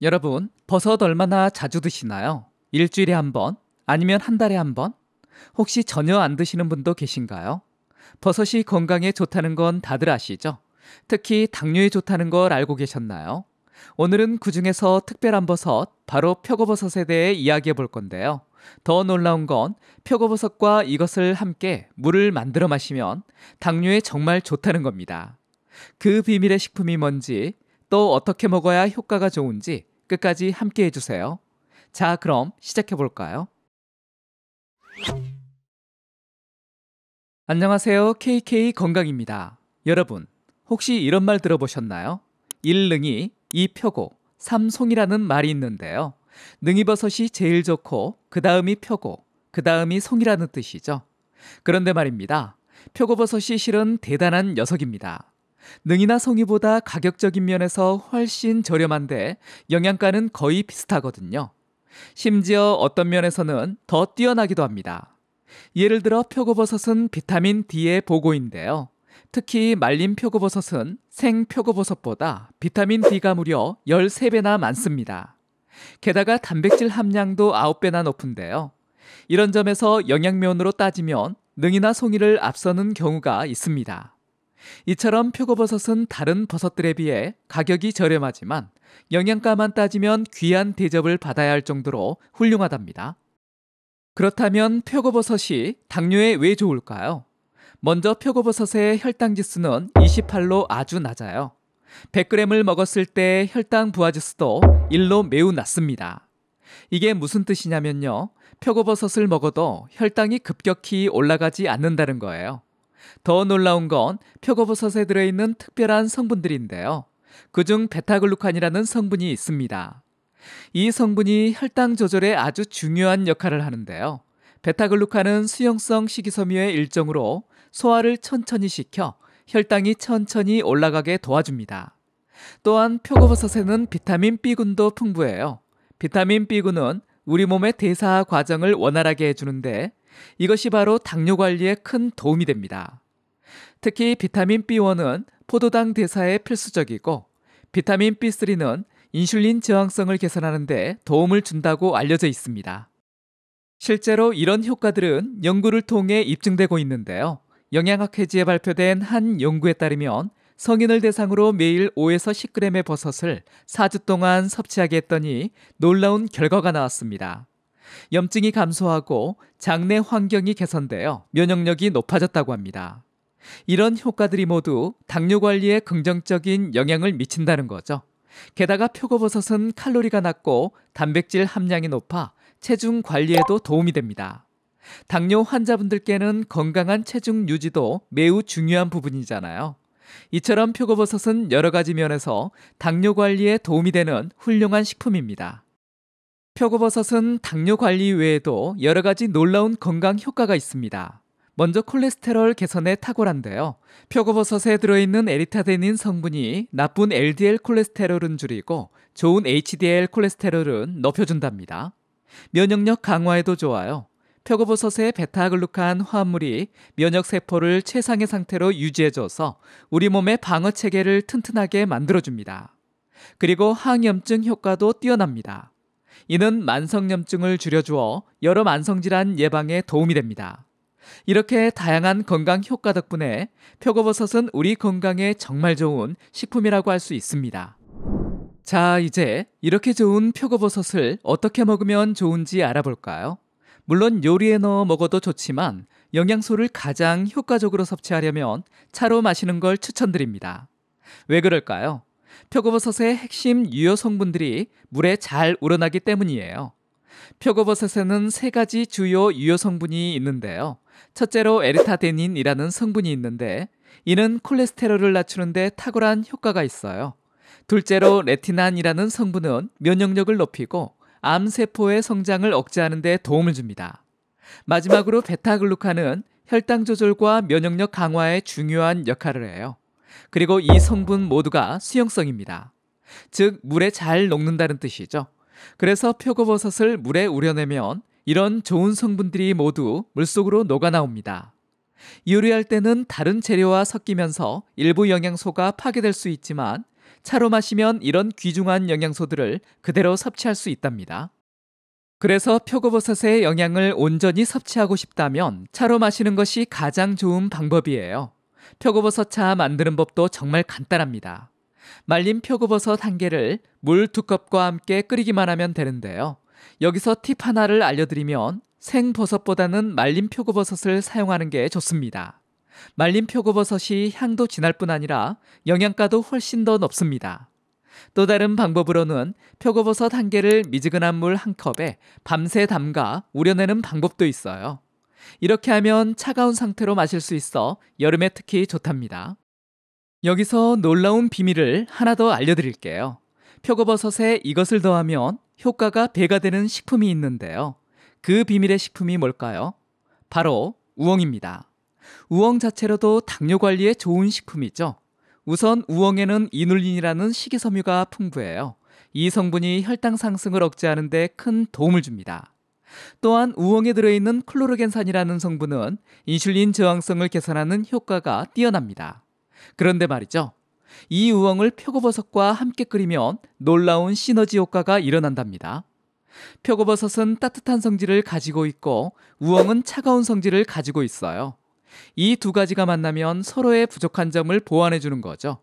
여러분, 버섯 얼마나 자주 드시나요? 일주일에 한 번? 아니면 한 달에 한 번? 혹시 전혀 안 드시는 분도 계신가요? 버섯이 건강에 좋다는 건 다들 아시죠? 특히 당뇨에 좋다는 걸 알고 계셨나요? 오늘은 그중에서 특별한 버섯, 바로 표고버섯에 대해 이야기해 볼 건데요. 더 놀라운 건 표고버섯과 이것을 함께 물을 만들어 마시면 당뇨에 정말 좋다는 겁니다. 그 비밀의 식품이 뭔지, 또 어떻게 먹어야 효과가 좋은지 끝까지 함께 해주세요. 자, 그럼 시작해 볼까요? 안녕하세요. KK 건강입니다. 여러분, 혹시 이런 말 들어보셨나요? 1능이, 2표고, 3송이라는 말이 있는데요. 능이버섯이 제일 좋고, 그 다음이 표고, 그 다음이 송이라는 뜻이죠. 그런데 말입니다. 표고버섯이 실은 대단한 녀석입니다. 능이나 송이보다 가격적인 면에서 훨씬 저렴한데 영양가는 거의 비슷하거든요. 심지어 어떤 면에서는 더 뛰어나기도 합니다. 예를 들어 표고버섯은 비타민 D의 보고인데요. 특히 말린 표고버섯은 생 표고버섯보다 비타민 D가 무려 13배나 많습니다. 게다가 단백질 함량도 9배나 높은데요. 이런 점에서 영양면으로 따지면 능이나 송이를 앞서는 경우가 있습니다. 이처럼 표고버섯은 다른 버섯들에 비해 가격이 저렴하지만 영양가만 따지면 귀한 대접을 받아야 할 정도로 훌륭하답니다. 그렇다면 표고버섯이 당뇨에 왜 좋을까요? 먼저 표고버섯의 혈당 지수는 28로 아주 낮아요. 100g을 먹었을 때 혈당 부하 지수도 1로 매우 낮습니다. 이게 무슨 뜻이냐면요. 표고버섯을 먹어도 혈당이 급격히 올라가지 않는다는 거예요. 더 놀라운 건 표고버섯에 들어있는 특별한 성분들인데요. 그중 베타글루칸이라는 성분이 있습니다. 이 성분이 혈당 조절에 아주 중요한 역할을 하는데요. 베타글루칸은 수용성 식이섬유의 일종으로 소화를 천천히 시켜 혈당이 천천히 올라가게 도와줍니다. 또한 표고버섯에는 비타민 B군도 풍부해요. 비타민 B군은 우리 몸의 대사 과정을 원활하게 해주는데 이것이 바로 당뇨 관리에 큰 도움이 됩니다. 특히 비타민 B1은 포도당 대사에 필수적이고 비타민 B3는 인슐린 저항성을 개선하는 데 도움을 준다고 알려져 있습니다. 실제로 이런 효과들은 연구를 통해 입증되고 있는데요. 영양학회지에 발표된 한 연구에 따르면 성인을 대상으로 매일 5에서 10g의 버섯을 4주 동안 섭취하게 했더니 놀라운 결과가 나왔습니다. 염증이 감소하고 장내 환경이 개선되어 면역력이 높아졌다고 합니다. 이런 효과들이 모두 당뇨 관리에 긍정적인 영향을 미친다는 거죠. 게다가 표고버섯은 칼로리가 낮고 단백질 함량이 높아 체중 관리에도 도움이 됩니다. 당뇨 환자분들께는 건강한 체중 유지도 매우 중요한 부분이잖아요. 이처럼 표고버섯은 여러 가지 면에서 당뇨 관리에 도움이 되는 훌륭한 식품입니다. 표고버섯은 당뇨 관리 외에도 여러 가지 놀라운 건강 효과가 있습니다. 먼저 콜레스테롤 개선에 탁월한데요. 표고버섯에 들어있는 에리타데닌 성분이 나쁜 LDL 콜레스테롤은 줄이고 좋은 HDL 콜레스테롤은 높여준답니다. 면역력 강화에도 좋아요. 표고버섯의 베타글루칸 화합물이 면역세포를 최상의 상태로 유지해줘서 우리 몸의 방어체계를 튼튼하게 만들어줍니다. 그리고 항염증 효과도 뛰어납니다. 이는 만성염증을 줄여주어 여러 만성질환 예방에 도움이 됩니다. 이렇게 다양한 건강 효과 덕분에 표고버섯은 우리 건강에 정말 좋은 식품이라고 할 수 있습니다. 자, 이제 이렇게 좋은 표고버섯을 어떻게 먹으면 좋은지 알아볼까요? 물론 요리에 넣어 먹어도 좋지만 영양소를 가장 효과적으로 섭취하려면 차로 마시는 걸 추천드립니다. 왜 그럴까요? 표고버섯의 핵심 유효 성분들이 물에 잘 우러나기 때문이에요. 표고버섯에는 세 가지 주요 유효 성분이 있는데요. 첫째로 에리타데닌이라는 성분이 있는데 이는 콜레스테롤을 낮추는 데 탁월한 효과가 있어요. 둘째로 레티난이라는 성분은 면역력을 높이고 암세포의 성장을 억제하는 데 도움을 줍니다. 마지막으로 베타글루칸은 혈당 조절과 면역력 강화에 중요한 역할을 해요. 그리고 이 성분 모두가 수용성입니다. 즉 물에 잘 녹는다는 뜻이죠. 그래서 표고버섯을 물에 우려내면 이런 좋은 성분들이 모두 물속으로 녹아나옵니다. 요리할 때는 다른 재료와 섞이면서 일부 영양소가 파괴될 수 있지만 차로 마시면 이런 귀중한 영양소들을 그대로 섭취할 수 있답니다. 그래서 표고버섯의 영양을 온전히 섭취하고 싶다면 차로 마시는 것이 가장 좋은 방법이에요. 표고버섯 차 만드는 법도 정말 간단합니다. 말린 표고버섯 1개를 물 2컵과 함께 끓이기만 하면 되는데요. 여기서 팁 하나를 알려드리면 생버섯보다는 말린 표고버섯을 사용하는 게 좋습니다. 말린 표고버섯이 향도 진할 뿐 아니라 영양가도 훨씬 더 높습니다. 또 다른 방법으로는 표고버섯 1개를 미지근한 물 1컵에 밤새 담가 우려내는 방법도 있어요. 이렇게 하면 차가운 상태로 마실 수 있어 여름에 특히 좋답니다. 여기서 놀라운 비밀을 하나 더 알려드릴게요. 표고버섯에 이것을 더하면 효과가 배가 되는 식품이 있는데요. 그 비밀의 식품이 뭘까요? 바로 우엉입니다. 우엉 자체로도 당뇨 관리에 좋은 식품이죠. 우선 우엉에는 이눌린이라는 식이섬유가 풍부해요. 이 성분이 혈당 상승을 억제하는 데 큰 도움을 줍니다. 또한 우엉에 들어있는 클로르겐산이라는 성분은 인슐린 저항성을 개선하는 효과가 뛰어납니다. 그런데 말이죠. 이 우엉을 표고버섯과 함께 끓이면 놀라운 시너지 효과가 일어난답니다. 표고버섯은 따뜻한 성질을 가지고 있고 우엉은 차가운 성질을 가지고 있어요. 이 두 가지가 만나면 서로의 부족한 점을 보완해 주는 거죠.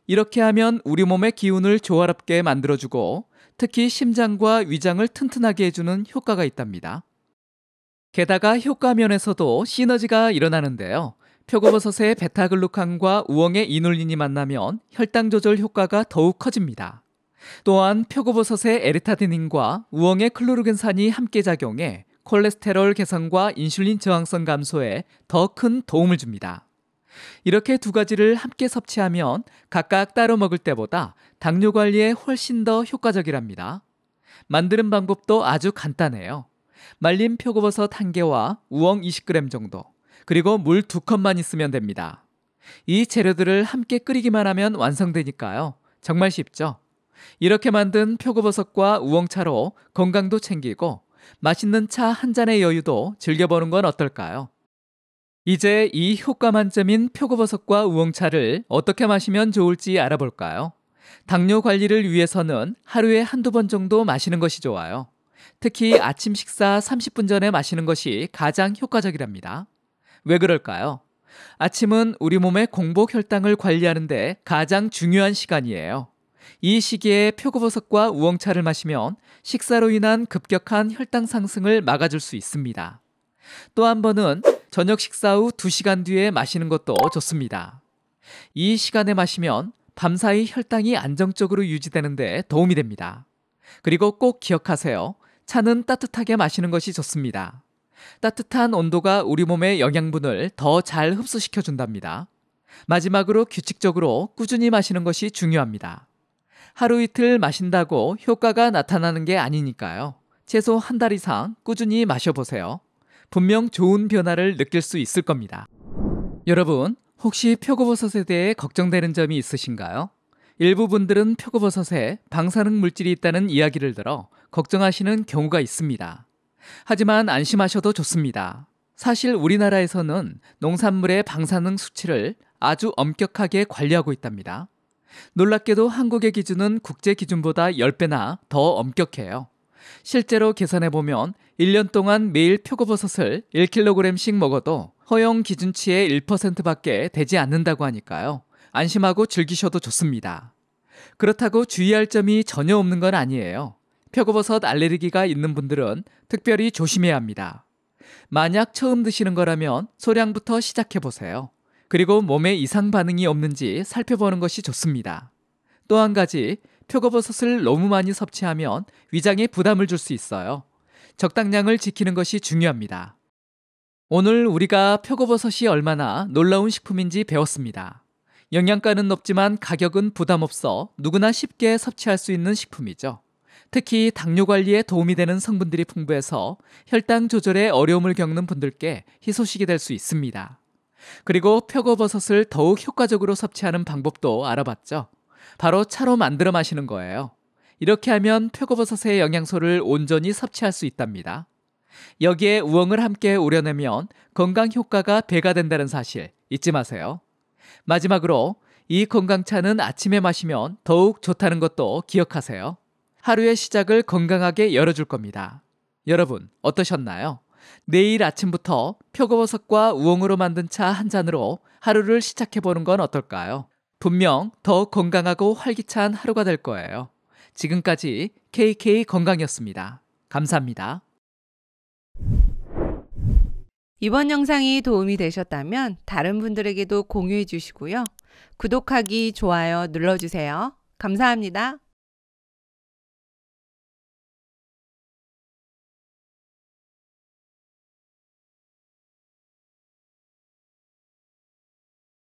이렇게 하면 우리 몸의 기운을 조화롭게 만들어주고 특히 심장과 위장을 튼튼하게 해주는 효과가 있답니다. 게다가 효과 면에서도 시너지가 일어나는데요. 표고버섯의 베타글루칸과 우엉의 이눌린이 만나면 혈당 조절 효과가 더욱 커집니다. 또한 표고버섯의 에르타디닌과 우엉의 클로르겐산이 함께 작용해 콜레스테롤 개선과 인슐린 저항성 감소에 더 큰 도움을 줍니다. 이렇게 두 가지를 함께 섭취하면 각각 따로 먹을 때보다 당뇨 관리에 훨씬 더 효과적이랍니다. 만드는 방법도 아주 간단해요. 말린 표고버섯 1개와 우엉 20g 정도, 그리고 물 2컵만 있으면 됩니다. 이 재료들을 함께 끓이기만 하면 완성되니까요. 정말 쉽죠? 이렇게 만든 표고버섯과 우엉차로 건강도 챙기고 맛있는 차 한 잔의 여유도 즐겨보는 건 어떨까요? 이제 이 효과 만점인 표고버섯과 우엉차를 어떻게 마시면 좋을지 알아볼까요? 당뇨 관리를 위해서는 하루에 한두 번 정도 마시는 것이 좋아요. 특히 아침 식사 30분 전에 마시는 것이 가장 효과적이랍니다. 왜 그럴까요? 아침은 우리 몸의 공복 혈당을 관리하는 데 가장 중요한 시간이에요. 이 시기에 표고버섯과 우엉차를 마시면 식사로 인한 급격한 혈당 상승을 막아줄 수 있습니다. 또 한 번은 저녁 식사 후 2시간 뒤에 마시는 것도 좋습니다. 이 시간에 마시면 밤사이 혈당이 안정적으로 유지되는 데 도움이 됩니다. 그리고 꼭 기억하세요. 차는 따뜻하게 마시는 것이 좋습니다. 따뜻한 온도가 우리 몸의 영양분을 더 잘 흡수시켜 준답니다. 마지막으로 규칙적으로 꾸준히 마시는 것이 중요합니다. 하루 이틀 마신다고 효과가 나타나는 게 아니니까요. 최소 한 달 이상 꾸준히 마셔보세요. 분명 좋은 변화를 느낄 수 있을 겁니다. 여러분, 혹시 표고버섯에 대해 걱정되는 점이 있으신가요? 일부 분들은 표고버섯에 방사능 물질이 있다는 이야기를 들어 걱정하시는 경우가 있습니다. 하지만 안심하셔도 좋습니다. 사실 우리나라에서는 농산물의 방사능 수치를 아주 엄격하게 관리하고 있답니다. 놀랍게도 한국의 기준은 국제 기준보다 10배나 더 엄격해요. 실제로 계산해보면 1년 동안 매일 표고버섯을 1kg씩 먹어도 허용 기준치의 1%밖에 되지 않는다고 하니까요. 안심하고 즐기셔도 좋습니다. 그렇다고 주의할 점이 전혀 없는 건 아니에요. 표고버섯 알레르기가 있는 분들은 특별히 조심해야 합니다. 만약 처음 드시는 거라면 소량부터 시작해보세요. 그리고 몸에 이상 반응이 없는지 살펴보는 것이 좋습니다. 또 한 가지, 표고버섯을 너무 많이 섭취하면 위장에 부담을 줄 수 있어요. 적당량을 지키는 것이 중요합니다. 오늘 우리가 표고버섯이 얼마나 놀라운 식품인지 배웠습니다. 영양가는 높지만 가격은 부담 없어 누구나 쉽게 섭취할 수 있는 식품이죠. 특히 당뇨 관리에 도움이 되는 성분들이 풍부해서 혈당 조절에 어려움을 겪는 분들께 희소식이 될 수 있습니다. 그리고 표고버섯을 더욱 효과적으로 섭취하는 방법도 알아봤죠. 바로 차로 만들어 마시는 거예요. 이렇게 하면 표고버섯의 영양소를 온전히 섭취할 수 있답니다. 여기에 우엉을 함께 우려내면 건강 효과가 배가 된다는 사실 잊지 마세요. 마지막으로 이 건강차는 아침에 마시면 더욱 좋다는 것도 기억하세요. 하루의 시작을 건강하게 열어줄 겁니다. 여러분, 어떠셨나요? 내일 아침부터 표고버섯과 우엉으로 만든 차 한 잔으로 하루를 시작해보는 건 어떨까요? 분명 더 건강하고 활기찬 하루가 될 거예요. 지금까지 KK 건강이었습니다. 감사합니다. 이번 영상이 도움이 되셨다면 다른 분들에게도 공유해 주시고요. 구독하기, 좋아요 눌러주세요. 감사합니다.